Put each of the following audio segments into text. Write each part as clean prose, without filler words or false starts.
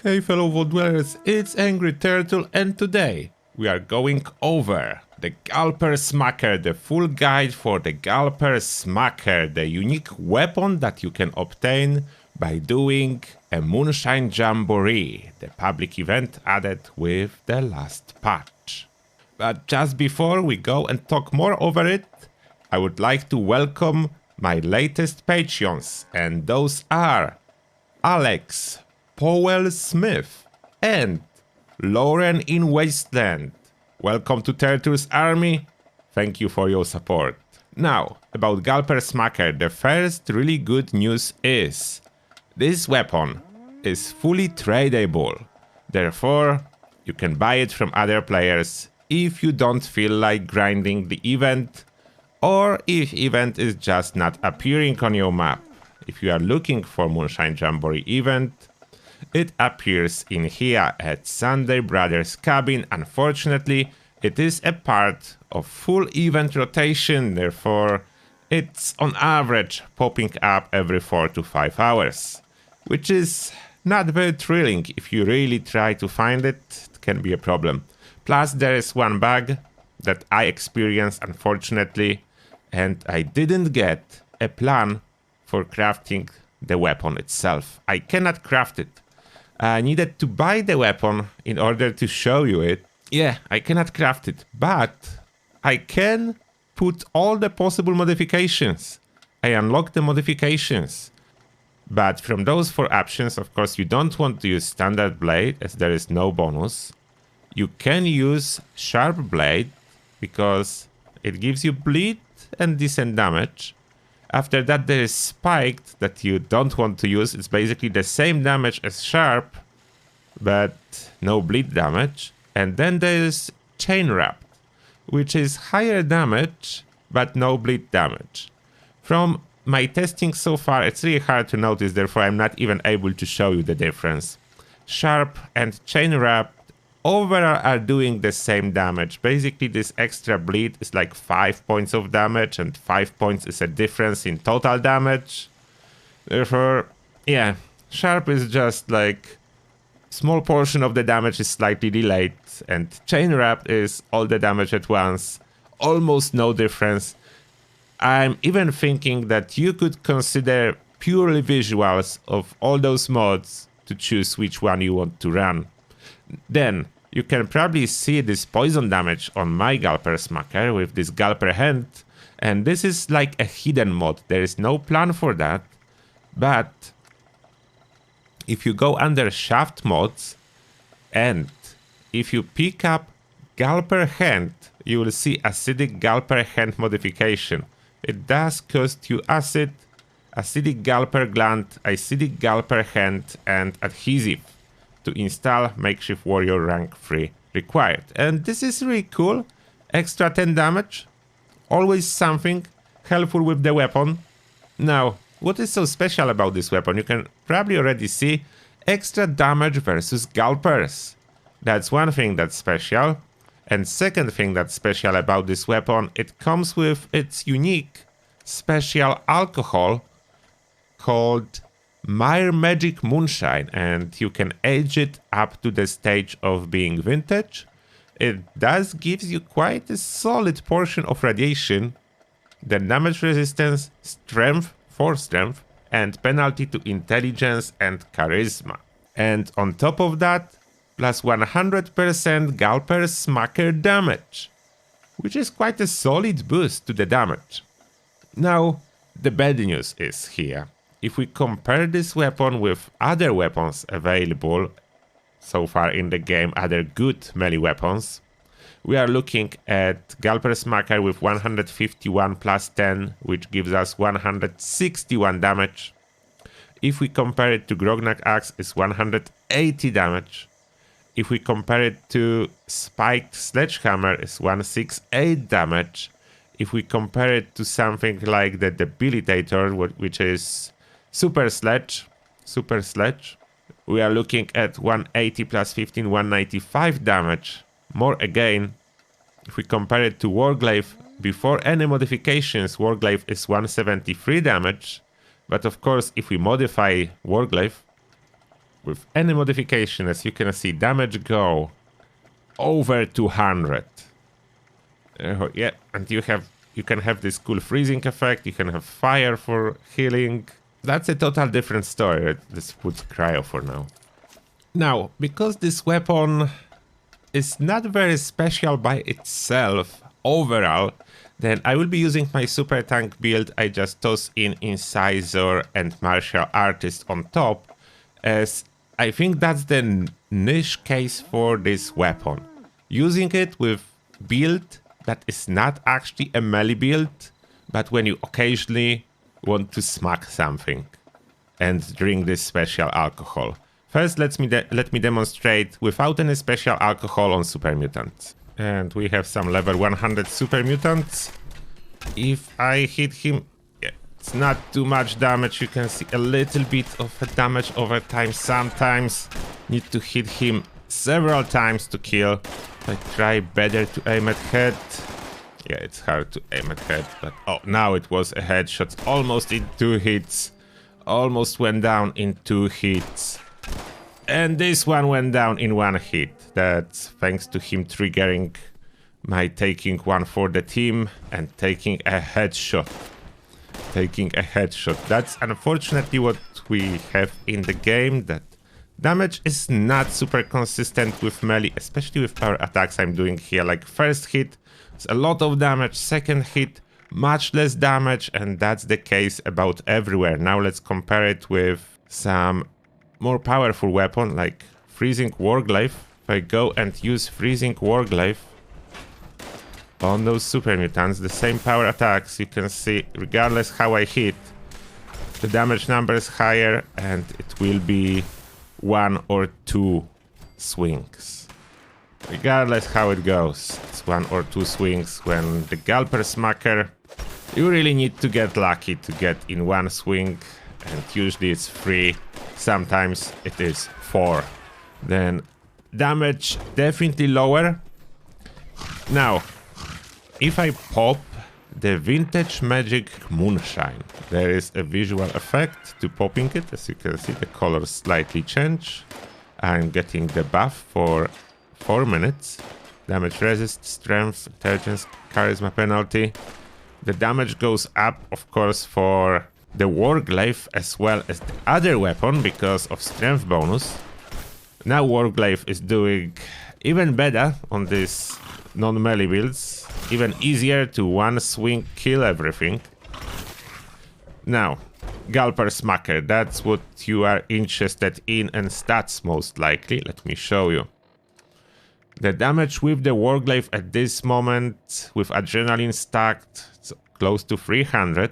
Hey fellow world dwellers, it's Angry Turtle and today we are going over the Gulper Smacker, the full guide for the Gulper Smacker, the unique weapon that you can obtain by doing a Moonshine Jamboree, the public event added with the last patch. But just before we go and talk more over it, I would like to welcome my latest Patreons, and those are Alex, Powell Smith, and Lauren in Wasteland. Welcome to Turtle's Army. Thank you for your support. Now, about Gulper Smacker, the first really good news is this weapon is fully tradable. Therefore, you can buy it from other players if you don't feel like grinding the event, or if event is just not appearing on your map. If you are looking for Moonshine Jamboree event, it appears in here at Sunday Brothers cabin. Unfortunately, it is a part of full event rotation, therefore it's on average popping up every 4 to 5 hours, which is not very thrilling. If you really try to find it, it can be a problem. Plus there is one bug that I experienced unfortunately, and I didn't get a plan for crafting the weapon itself. I cannot craft it. I needed to buy the weapon in order to show you it. Yeah, I cannot craft it, but I can put all the possible modifications. I unlock the modifications. But from those 4 options, of course, you don't want to use standard blade as there is no bonus. You can use sharp blade because it gives you bleed and decent damage. After that there is spiked that you don't want to use. It's basically the same damage as sharp, but no bleed damage. And then there is chain wrapped, which is higher damage, but no bleed damage. From my testing so far, it's really hard to notice, therefore I'm not even able to show you the difference. Sharp and chain wrapped overall are doing the same damage. Basically this extra bleed is like 5 points of damage, and 5 points is a difference in total damage. Therefore, yeah, sharp is just like small portion of the damage is slightly delayed, and chain wrap is all the damage at once, almost no difference. I'm even thinking that you could consider purely visuals of all those mods to choose which one you want to run. Then you can probably see this poison damage on my Gulper Smacker with this Gulper hand, and this is like a hidden mod. There is no plan for that, but if you go under shaft mods and if you pick up Gulper hand, you will see acidic Gulper hand modification. It does cost you acid, acidic Gulper gland, acidic Gulper hand, and adhesive to install makeshift warrior rank 3 required. And this is really cool. Extra 10 damage, always something helpful with the weapon. Now, what is so special about this weapon? You can probably already see extra damage versus Gulpers. That's one thing that's special. And second thing that's special about this weapon, it comes with its unique special alcohol called Mire Magic Moonshine, and you can age it up to the stage of being vintage. It does gives you quite a solid portion of radiation, the damage resistance, strength, force strength, and penalty to intelligence and charisma. And on top of that, plus 100% Gulper Smacker damage, which is quite a solid boost to the damage. Now, the bad news is here. If we compare this weapon with other weapons available so far in the game, other good melee weapons, we are looking at Gulper Smacker with 151 plus 10, which gives us 161 damage. If we compare it to Grognak Axe, it's 180 damage. If we compare it to Spiked Sledgehammer, it's 168 damage. If we compare it to something like the Debilitator, which is Super Sledge, we are looking at 180 plus 15, 195 damage. More again, if we compare it to Warglaive, before any modifications, Warglaive is 173 damage. But of course, if we modify Warglaive, with any modification, as you can see, damage go over 200. Yeah, and you can have this cool freezing effect, you can have fire for healing. That's a total different story. Let's put cryo for now. Now, because this weapon is not very special by itself overall, then I will be using my super tank build. I just toss in Incisor and Martial Artist on top, as I think that's the niche case for this weapon. Using it with build that is not actually a melee build, but when you occasionally want to smack something and drink this special alcohol. First, let me demonstrate without any special alcohol on super mutants. And we have some level 100 super mutants. If I hit him, yeah, it's not too much damage. You can see a little bit of damage over time. Sometimes need to hit him several times to kill. I try better to aim at head. Yeah, it's hard to aim at head, but oh, now it was a headshot. Almost in 2 hits. Almost went down in 2 hits. And this one went down in 1 hit. That's thanks to him triggering my taking one for the team and taking a headshot. That's unfortunately what we have in the game, that damage is not super consistent with melee, especially with power attacks I'm doing here. Like first hit, it's a lot of damage, second hit, much less damage, and that's the case about everywhere. Now let's compare it with some more powerful weapon like Freezing Warglaive. If I go and use Freezing Warglaive on those super mutants, the same power attacks, you can see regardless how I hit, the damage number is higher and it will be 1 or 2 swings. Regardless how it goes, it's 1 or 2 swings. When the Gulper Smacker, you really need to get lucky to get in 1 swing, and usually it's 3, sometimes it is 4. Then damage definitely lower. Now, if I pop the Vintage Magic Moonshine, there is a visual effect to popping it. As you can see, the colors slightly change. I'm getting the buff for 4 minutes. Damage resist, strength, intelligence, charisma penalty. The damage goes up, of course, for the Warglaive as well as the other weapon because of strength bonus. Now Warglaive is doing even better on this non-melee builds. Even easier to 1 swing kill everything. Now, Gulper Smacker, that's what you are interested in, and stats most likely. Let me show you. The damage with the Warglaive at this moment, with adrenaline stacked, it's close to 300.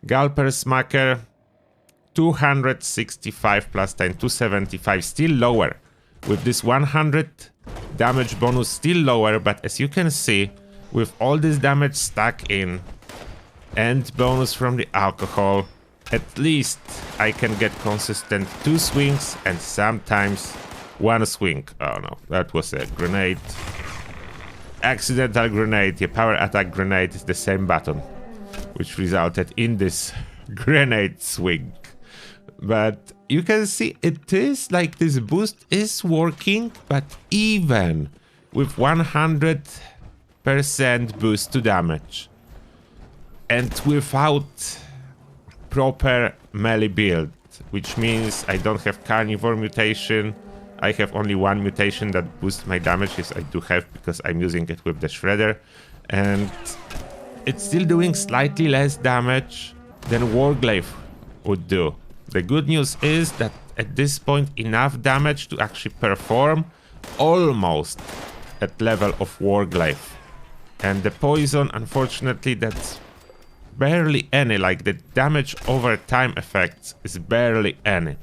Gulper Smacker, 265 plus 10, 275, still lower. With this 100 damage bonus, still lower, but as you can see, with all this damage stuck in and bonus from the alcohol, at least I can get consistent 2 swings and sometimes 1 swing. Oh no, that was a grenade. Accidental grenade. The power attack grenade is the same button, which resulted in this grenade swing. But you can see it is like this boost is working, but even with 100% boost to damage and without proper melee build, which means I don't have carnivore mutation. I have only 1 mutation that boosts my damage. Yes, I do have, because I'm using it with the shredder, and it's still doing slightly less damage than Warglaive would do. The good news is that at this point enough damage to actually perform almost at level of Warglaive. And the poison, unfortunately, that's barely any. Like the damage over time effects is barely any.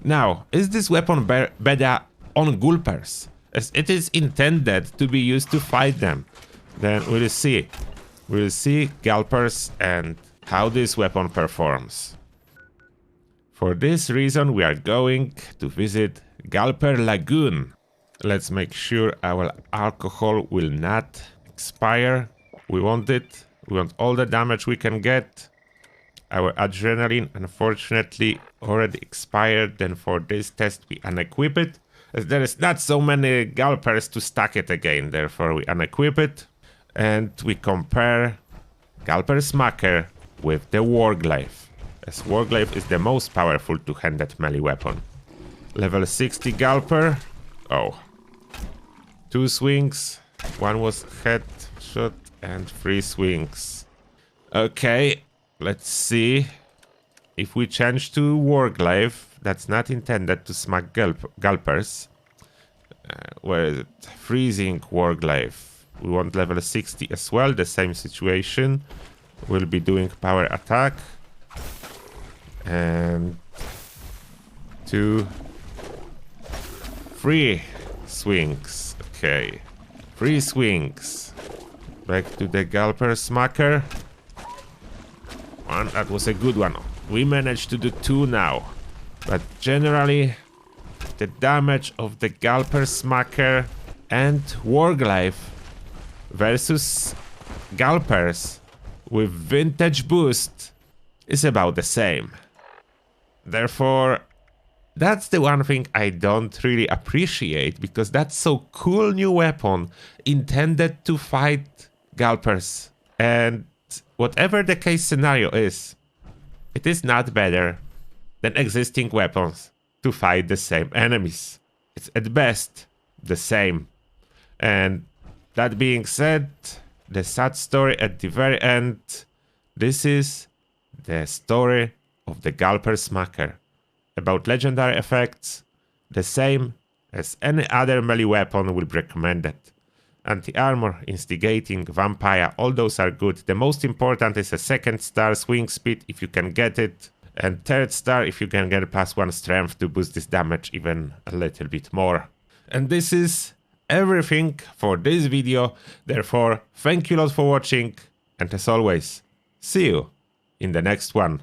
Now, is this weapon better on Gulpers, as it is intended to be used to fight them? Then we'll see. We'll see Gulpers and how this weapon performs. For this reason, we are going to visit Gulper Lagoon. Let's make sure our alcohol will not expire. We want it. We want all the damage we can get. Our adrenaline unfortunately already expired, then for this test we unequip it. As there is not so many Gulpers to stack it again, therefore we unequip it. And we compare Gulper Smacker with the Warglaive, as Warglaive is the most powerful two-handed melee weapon. Level 60 Gulper. Oh. 2 swings, 1 was headshot, and 3 swings. Okay, let's see. If we change to Warglaive, that's not intended to smack Gulpers. Where is it? Freezing Warglaive. We want level 60 as well, the same situation. We'll be doing power attack. And 2, 3 swings. Okay. 3 swings. Back to the Gulper Smacker. One, that was a good one. We managed to do 2 now. But generally, the damage of the Gulper Smacker and Warglaive versus Gulpers with vintage boost is about the same. Therefore, that's the one thing I don't really appreciate, because that's so cool new weapon intended to fight Gulpers. And whatever the case scenario is, it is not better than existing weapons to fight the same enemies. It's at best the same. And that being said, the sad story at the very end, this is the story of the Gulper Smacker. About legendary effects, the same as any other melee weapon will be recommended. Anti-armor, instigating, vampire, all those are good. The most important is a 2nd star swing speed if you can get it. And 3rd star if you can get +1 strength to boost this damage even a little bit more. And this is everything for this video. Therefore, thank you a lot for watching. And as always, see you in the next one.